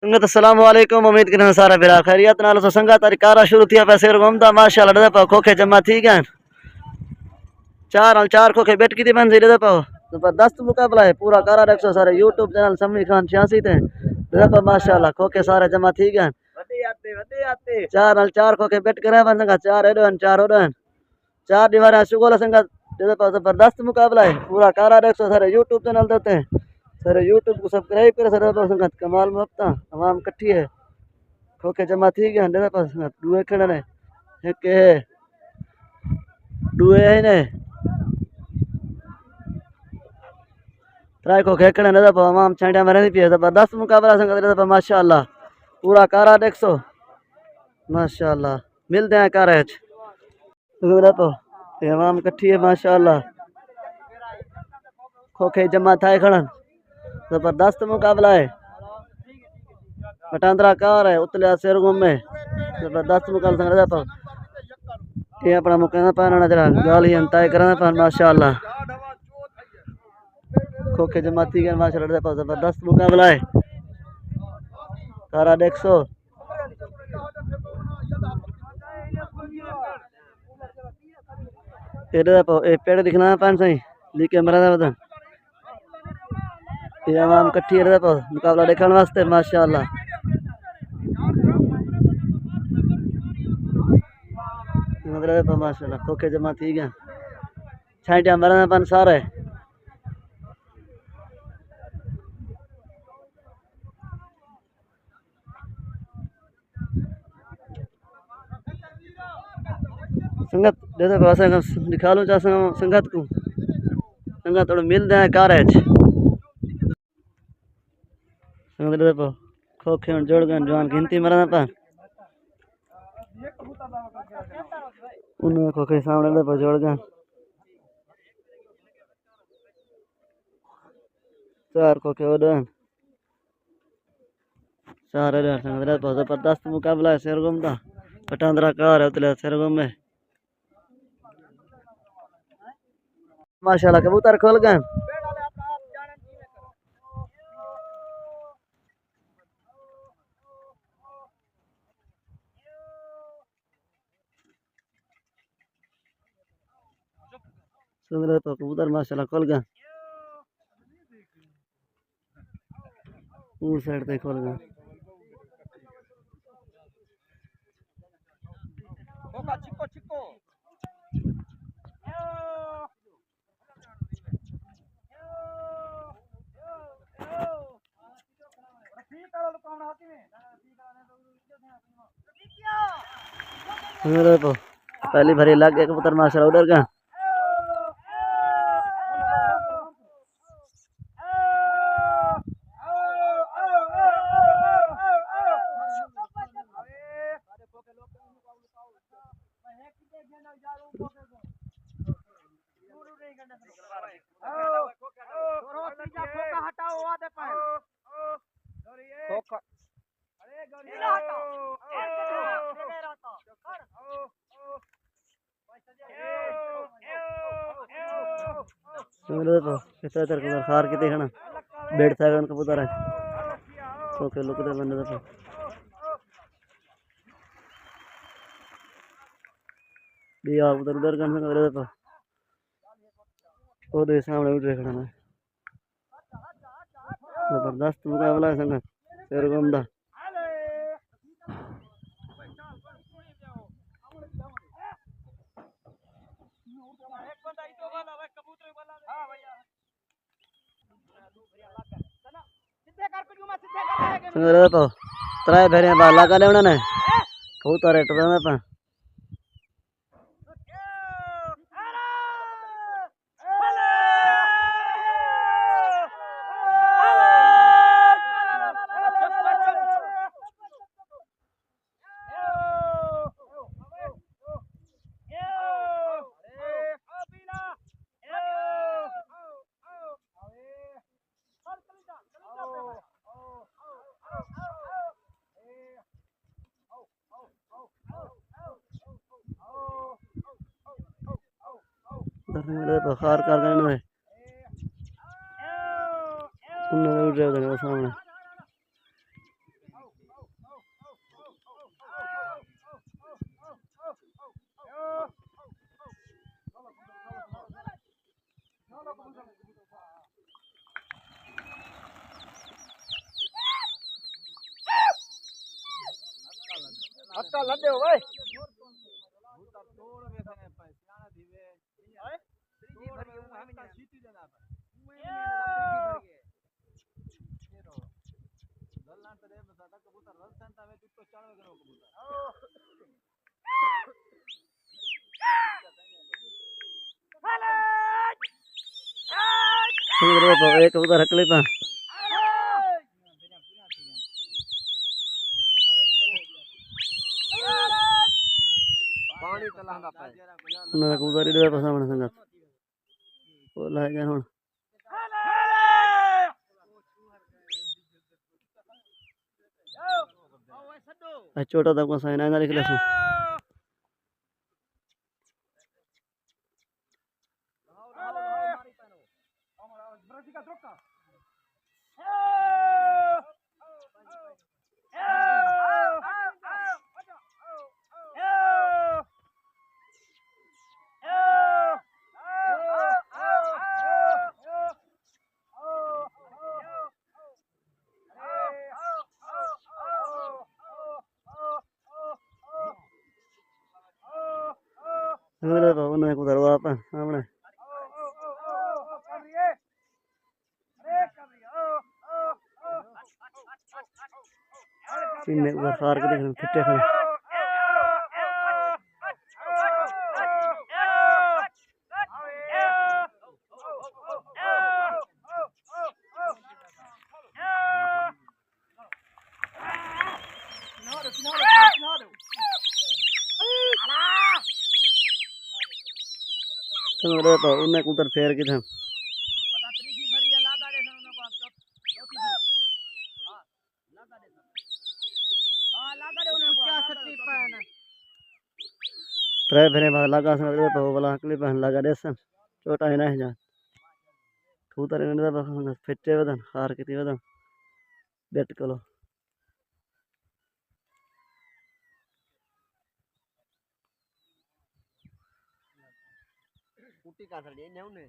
संगत अस्सलाम वालेकुम। उम्मीद करना सारा बिरा खैरियत नाल तो संगत तारिकारा शुरू थिया पैसे घूमदा माशाल्लाह दे पा खोखे जमा थी गन चार खोखे बैठ की थी बन दे पा जबरदस्त मुकाबला है पूरा कारा रखो सारे यूट्यूब चैनल समी खान 86 थे दे पा माशाल्लाह खोखे सारे जमा थी गन वडे आते चार खोखे बैठ करे बन संगत चार ओडन चार दीवार शुगोला संगत दे पा जबरदस्त मुकाबला है पूरा कारा रखो सारे यूट्यूब चैनल देते हैं सर यूट्यूब को सब्सक्राइब करे सर संगत कमाल मुफ्ता तमाम कट्ठी है खोके जमा थी गया हंडे पास संगत दुए खड़े ने एक है दुए है ने ट्राई को खेकड़े ने तो तमाम छांटिया में रहती है जबरदस्त मुकाबला संगत रे माशाल्लाह पूरा कारा 100 माशाल्लाह मिलते हैं कारा तो तमाम कट्ठी है माशाल्लाह खोखे जमा थाए खड़न जबरदस्त मुकाबला है पटांदरा कार है उतलिया सिरगुम में जबरदस्त मुकाबला संग रहता ये अपना मुकाबला पाना जरा गाली अंताय करना पर माशाल्लाह खोखे जमाती के माशाल्लाह रहता जबरदस्त मुकाबला है कारा 100 ये पेड़ दिखना पान सही लीके मरा बदन ये आम कट्ठी रहता मुकाबला देखने वास्ते माशाल्लाह माशाल्लाह खोखे जमा थी गया छांटिया मरना पन सारे संगत दे दे भाषा दिखा लो चाह संगत को संगत थोड़ा मिल दे कार है संगत दे पो खोखे जोड़ गन जवान गिनती मरना पन उन्हें खोखे सामने दे पो जोड़ गन चार खोखे ओडन चार रे संगत दे पो जबरदस्त मुकाबला है सिरगुम दा पटांदरा कार है उतले सिरगुम में माशाल्लाह कबूतर खोल गए सुन रहे तो कबूतर माशाल्लाह खोल गए उस साइड पे खोल गए चिको तो पहली भरी लग गया कबूतर माशाल्लाह उधर का तो कितना तेरे को खार के देखना बैठता है उनका कबूतर है तो के लोग बंदे तो दिया उधर उधर गन से करे तो वो दे सामने उठ रखना है जबरदस्त मुकाबला है संगत सिरगुम दा तो त्राय भेरे बाला का लेवना ने कबूतर है टोरा में पा बुखार कर गए है उन्होंने उठ रहे सामने अक्का लड्डे हो भाई एक उधर हकले पा पानी तलांदा पे ना उधर इधर पासा बना संगत बोला है हुन छोटा तक को साइन ना लिख ले Udah Pak, udah aku taruh apa? Apa? Ini udah far ke dekat kita kan. Udah Pak, udah aku taruh fair kita. Try फिर भाग लगा समझ रे तो वाला क्लिप लगा दे सन छोटा है ना जा तू तारे ने तो फिटे वदन हार किती वदन बेट कलो कुटी का सड़ी नेउ ने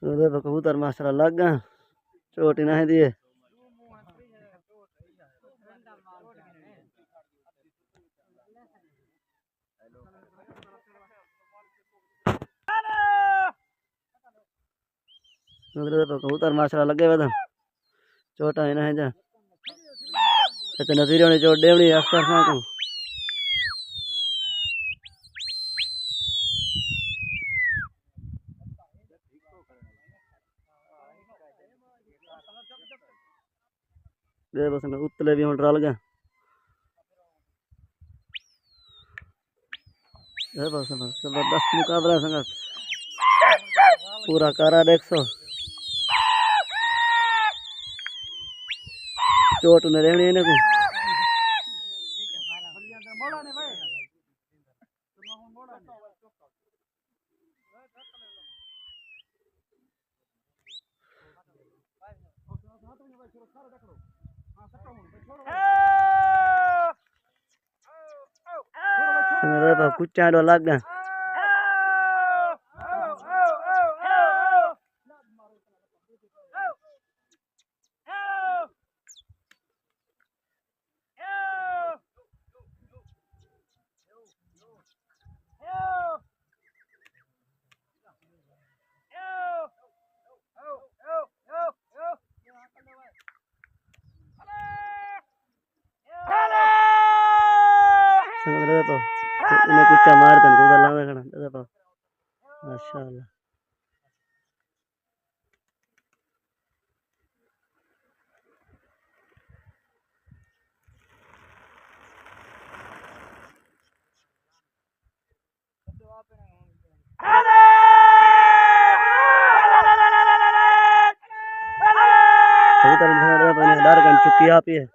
सोदे कबूतर मास्टर लगा छोटी ना दिए कबूतर माशरा लगे वदन छोटा है ना है जा तो नजरियों ने चोट देवनी अख्तर खां को दे बस में उतले भी उड़ गया दे बस में जबरदस्त मुकाबला संगत पूरा करा 100 चोट ने रहनी इन्हें को कुछ चार लग गया तो इन्हें कुछ मार तन को गल्ला में खड़ा दादा पा माशाल्लाह डर कर चुकी आप ही है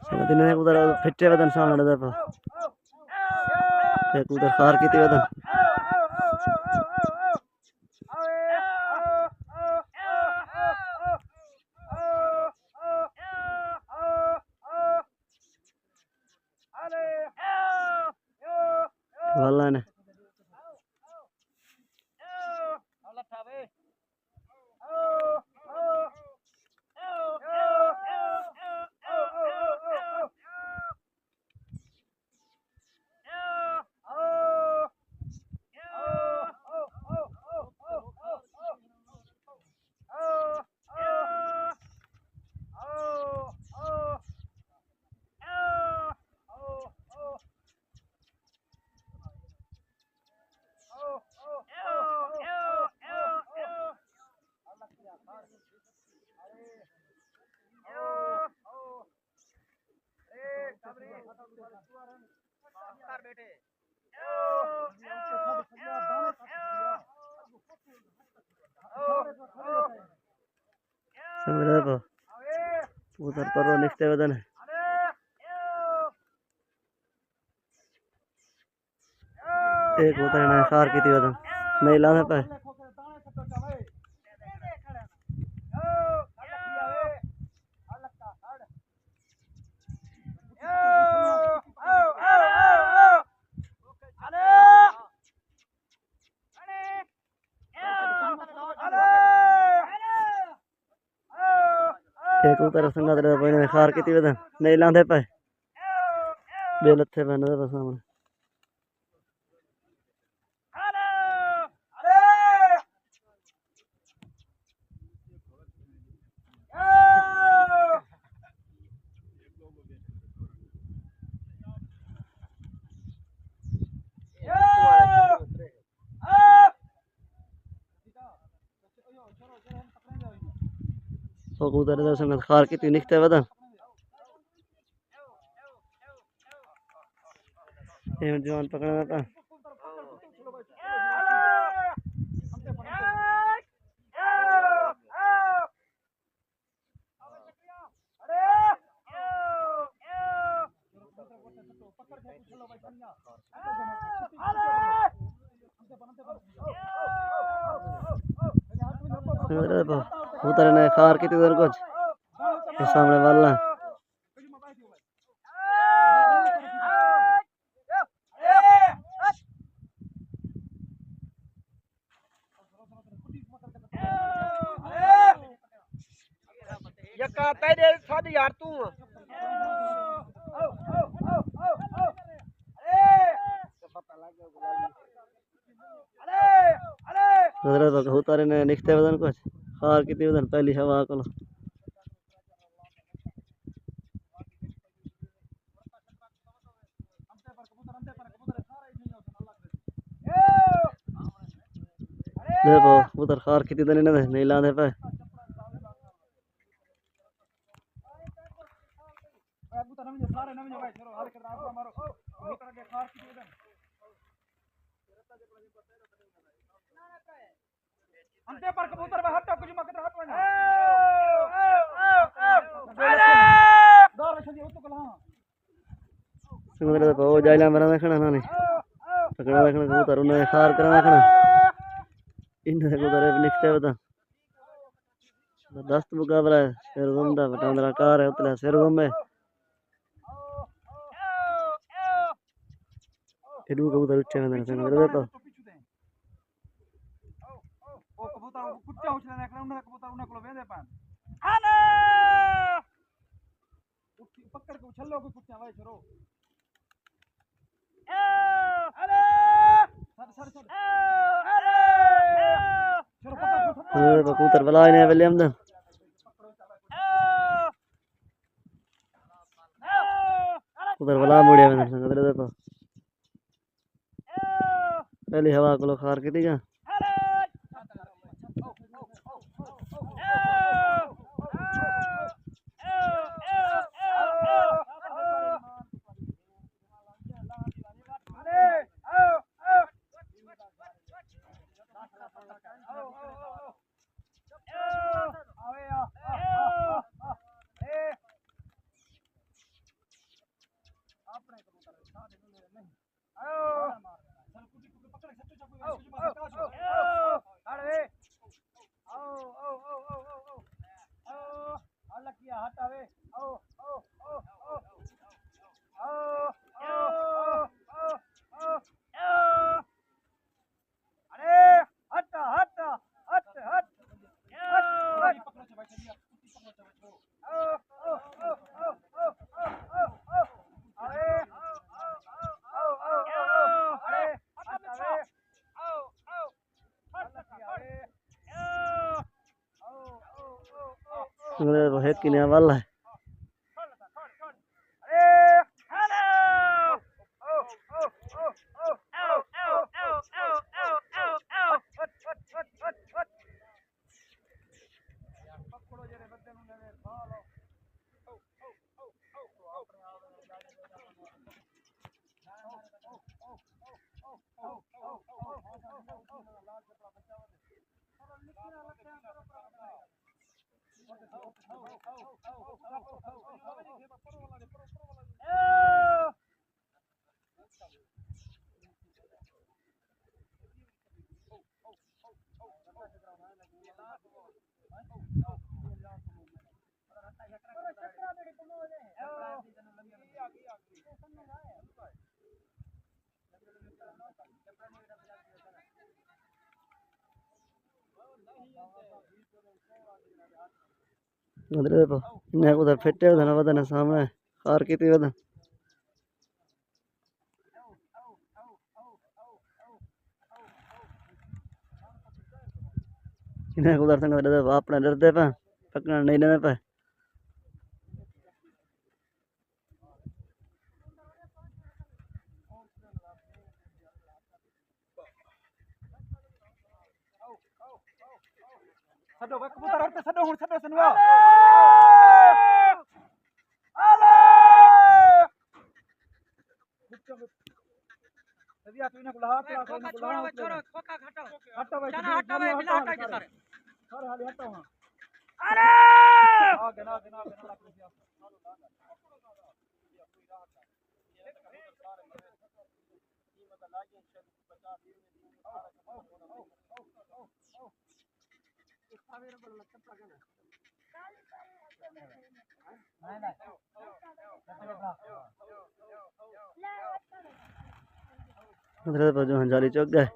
संगत ने उधर फिटे वदन सामने दे पा एक उधर खार की वदन वाला ने संगत दे पा उधर पर निकते वदन एक उधर ने खार की वदन नहीं लाने पे एक उधर संगत दे पा खार की वदन नहीं लाने पे बेलथे पहने दे सामने तो उधर दे संगत खार की निकते वदन ये जवान पकड़ना था उधर ने खार की उधर कुछ सामने वाला यका तेरे साथ यार तू उधर उधर ने निकते वदन कुछ खार की वदन पहली हवा को देखो उधर खार की वदन नहीं लाने पे अंते पर कबूतर बाहर तो कुछ मत हट वना दौर छदी उत कला समुद्र पे जाइला मरा देखना ना नहीं पकड़ा देखना कबूतर उन्हें खार करा देखना इन कबूतर निकते वदन दस्त मुकाबला है सिर गुमदा बटांदरा कार है उतला सिर गुम है एडू कबूतर उच्चे में समुद्र दे तो ओ कबूतर कुत्ते उछले ने कबूतर कबूतर उन्हें को वेंदे पान आना पकड़ के उछलो को कुत्ते भाई छोरो अरे सर सर सर कबूतर बलाए ने विलियम दा उधर बला मुड़े में समुद्र दे तो पहली हवा को खार की जा है कि नहीं वाला है उधर देखो इन्हें उधर फिटे उधर वदन सामने कार की थी वदन इन्हें उधर संग डरदे अपने डरदे पे पकड़ना नहीं देने पे ਛੱਡੋ ਵੇ ਕਬੂਤਰ ਹਟ ਛੱਡੋ ਹੁਣ ਛੱਡੋ ਸਨਵਾ ਵਧੀਆ ਤੂੰ ਇਹਨਾਂ ਕੋਲ ਹੱਥ ਲਾ ਕੇ ਛੋੜੋ ਛੋੜੋ ਖੋਖਾ ਹਟੋ ਹਟੋ ਵੇ ਚਨਾ ਹਟੋ ਵੇ ਬਿਲਾ ਹਟਾ ਕੇ ਸਾਰੇ ਸਾਰੇ ਹਾਲੇ ਹਟੋ ਹਾਂ ਅਰੇ ਆ ਗਨਾ ਗਨਾ ਗਨਾ ਲੱਗ ਗਿਆ उधर पर जो हंजाली चौक गए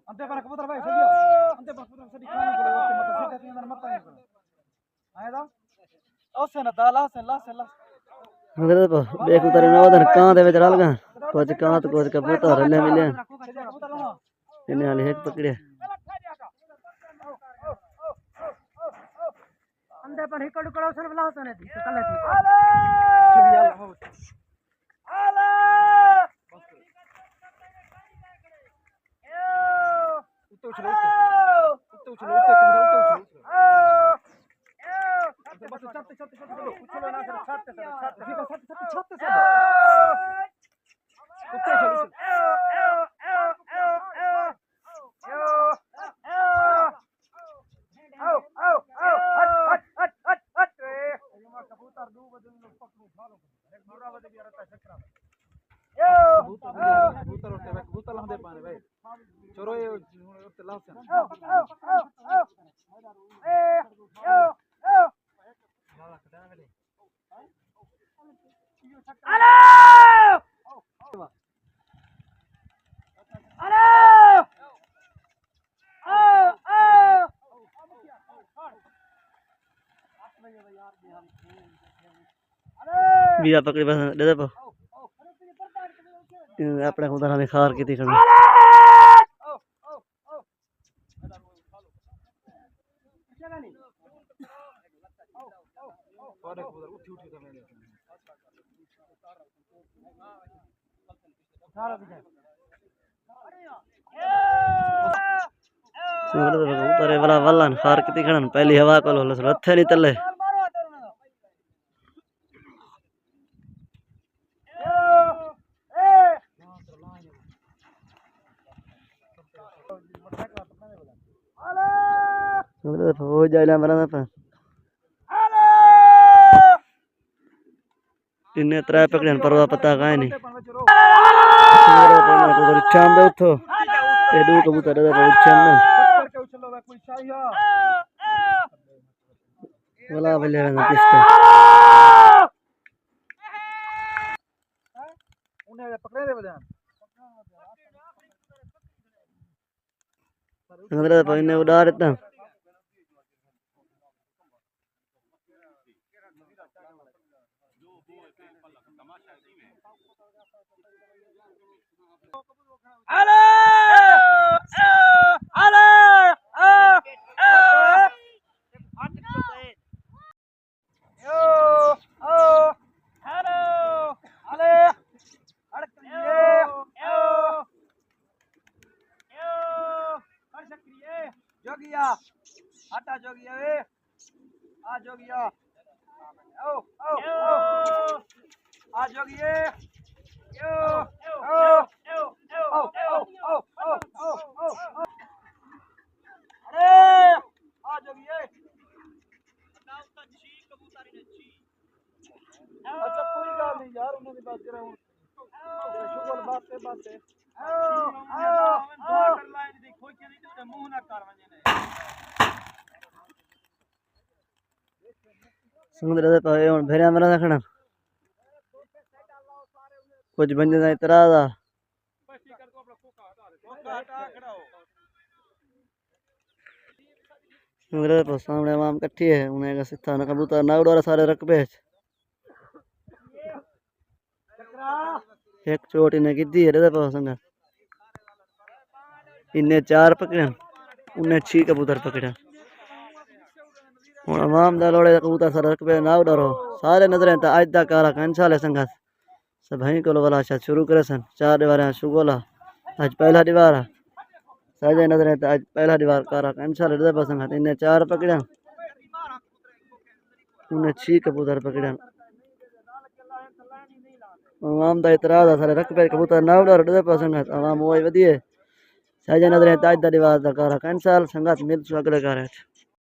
अंते पर कबूतर भाई सदियो अंते पर कबूतर सदी खाने को मत सीधा तीन मत आए को आए दा ओसे न दाला से ला उधर पर देख उधर ना वदन कहां दे विच रल गए कुछ कहां तो कुछ कबूतर ले मिले इन्हें हाले एक पकड़े अंदे पर हिकड़ कड़ो सर बला होता ने दी तो कले थी आला उत्तो चलो उत्तो चलो बस छत चलो उछलो ना कर छत ठीक है छत उत्तो चलो कबूतर उठे वे कबूतर लंदे पाने वे चोरो ये उठे लास बिया पकड़ी बस दे दे अपने उधर हमें खार की थी खड़ी उतरे वाला वल्लन खार की थी खड़न पहली हवा को लो रथे नहीं तले हो जाए मरा था इन्हें त्रै पकड़े परवा पता कहीं नहीं चाम दे उठो ते दू कबूतर दे चाम वाला बल्ले ना किसके उन्हें पकड़े दे बजान अंदर पर इन्हें उड़ा देता अरे अरे जोगिया हटा जोगिया वे आ जोगिया ओ ओ ओ आ जोगिए यो ओ ओ ओ ओ ओ ओ अरे आ जोगिए अच्छा कोई गल नहीं यार उन्होंने भी बात करा हूं शुगर बात से बॉर्डर लाइन देखो कि नहीं तो मुंह ना कर वने समुद्र दे पावे हुन भेरिया मरा रखना कुछ बंदे दा इतराज आ समुद्र दे सामने आवाम इकट्ठी है उन्हें का सिथा ना कबूतर ना उड़ा सारे रकबे एक चोट इन्हें कीती है रे पास संग इन्हें 4 पकड़े उन्हें 6 कबूतर पकड़े हुन आवाम दा लोड़े कबूतर सारे रकबे ना उड़ारो सारे नजरें ता आज दा कारा कंसा ले संगत सभई को वाला शायद शुरू करे सन 4 दीवार शुगोला आज पहला दीवार साजे नजरें ता आज पहला दीवार कारा कंसा ले संगत इन्हें 4 पकड़े उन्हें 6 कबूतर पकड़े आवाम दा इतराज सारे रकबे कबूतर ना उड़ा रडे संगत आवाम वही वधिए साजे नजरें ताज दा दीवार दा कारा कंसा संगत मिल अगले कारे